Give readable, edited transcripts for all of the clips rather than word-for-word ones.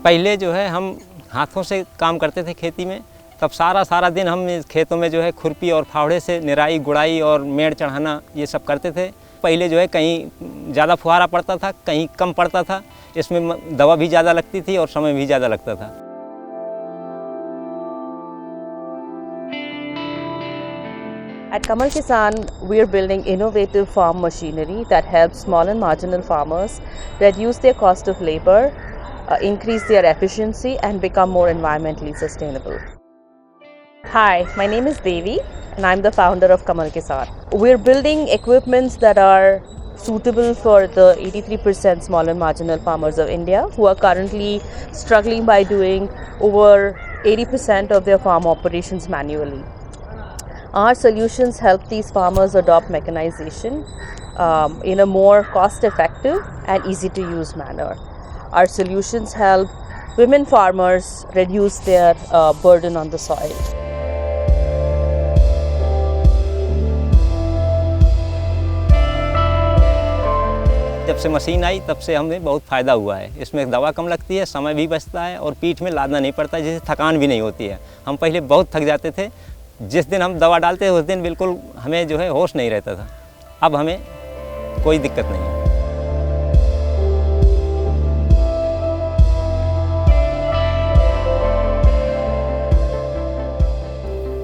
पहले जो है हम हाथों से काम करते थे खेती में, तब सारा दिन हम खेतों में जो है खुरपी और फावड़े से निराई गुड़ाई और मेड़ चढ़ाना ये सब करते थे। पहले जो है कहीं ज़्यादा फुहारा पड़ता था, कहीं कम पड़ता था, इसमें दवा भी ज़्यादा लगती थी और समय भी ज़्यादा लगता था। At Kamal Kisan, we are building innovative farm machinery that helps small and marginal farmers reduce their cost of labor, increase their efficiency and become more environmentally sustainable. Hi, my name is Devi and I'm the founder of Kamal Kisan. We're building equipments that are suitable for the 83% small and marginal farmers of India who are currently struggling by doing over 80% of their farm operations manually. Our solutions help these farmers adopt mechanization in a more cost-effective and easy-to-use manner. Our solutions help women farmers reduce their burden on the soil. जब से machine आई तब से हमें बहुत फ़ायदा हुआ है। इसमें दवा कम लगती है, समय भी बचता है और पीठ में लादना नहीं पड़ता, जिससे थकान भी नहीं होती है। हम पहले बहुत थक जाते थे, जिस दिन हम दवा डालते उस दिन बिल्कुल हमें जो है होश नहीं रहता था। अब हमें कोई दिक्कत नहीं है।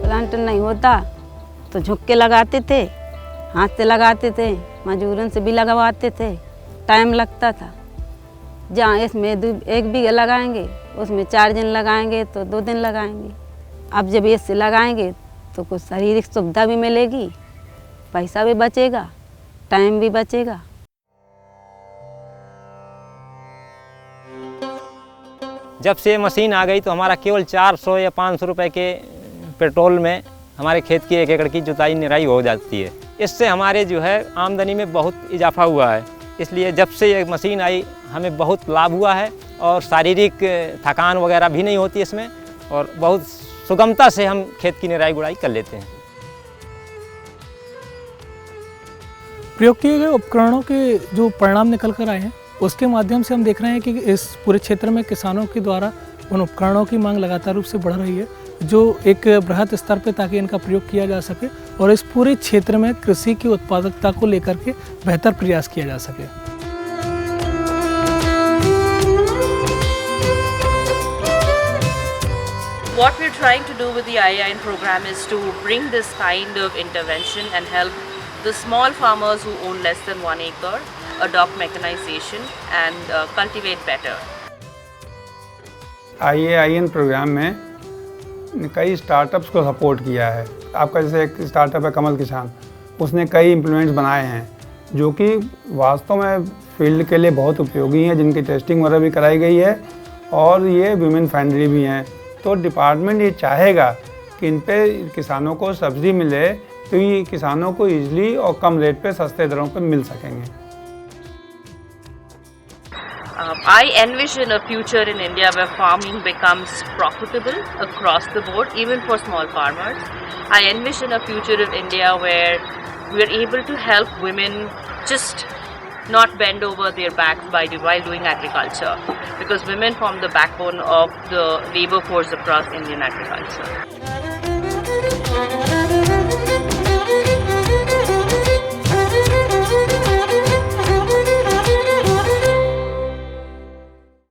प्लांट नहीं होता तो झुक के लगाते थे, हाथ से लगाते थे, मजूरन से भी लगवाते थे, टाइम लगता था। जहाँ इसमें 1 बीघा लगाएंगे उसमें 4 दिन लगाएंगे तो 2 दिन लगाएंगे। अब जब इससे लगाएंगे तो कुछ शारीरिक सुविधा भी मिलेगी, पैसा भी बचेगा, टाइम भी बचेगा। जब से मशीन आ गई तो हमारा केवल 400 या 500 रुपए के पेट्रोल में हमारे खेत की 1 एकड़ की जुताई निराई हो जाती है। इससे हमारे जो है आमदनी में बहुत इजाफा हुआ है। इसलिए जब से ये मशीन आई हमें बहुत लाभ हुआ है और शारीरिक थकान वगैरह भी नहीं होती इसमें, और बहुत सुगमता से हम खेत की निराई गुड़ाई कर लेते हैं। प्रयोग किए गए उपकरणों के जो परिणाम निकल कर आए हैं उसके माध्यम से हम देख रहे हैं कि इस पूरे क्षेत्र में किसानों के द्वारा उन उपकरणों की मांग लगातार रूप से बढ़ रही है, जो एक बृहत स्तर पर ताकि इनका प्रयोग किया जा सके और इस पूरे क्षेत्र में कृषि की उत्पादकता को लेकर के बेहतर प्रयास किया जा सके। What we're trying to do with the IIN program is to bring this kind of intervention and help the small farmers who own less than 1 acre adopt mechanization and cultivate better. IIN program में कई startups को support किया है। आपका जैसे एक startup है कमल किसान, उसने कई इम्प्लीमेंट्स बनाए हैं जो कि वास्तव में फील्ड के लिए बहुत उपयोगी हैं, जिनकी टेस्टिंग वगैरह भी कराई गई है और ये वुमेन फ्रेंडली भी हैं। तो डिपार्टमेंट ये चाहेगा कि इन पे किसानों को सब्सिडी मिले तो ये किसानों को ईजिली और कम रेट पे सस्ते दरों पे मिल सकेंगे। I envision a future in India where farming becomes profitable across the board, even for small farmers. I envision a future of India where we are able to help women just not bend over their backs while doing agriculture, because women form the backbone of the labor force across Indian agriculture.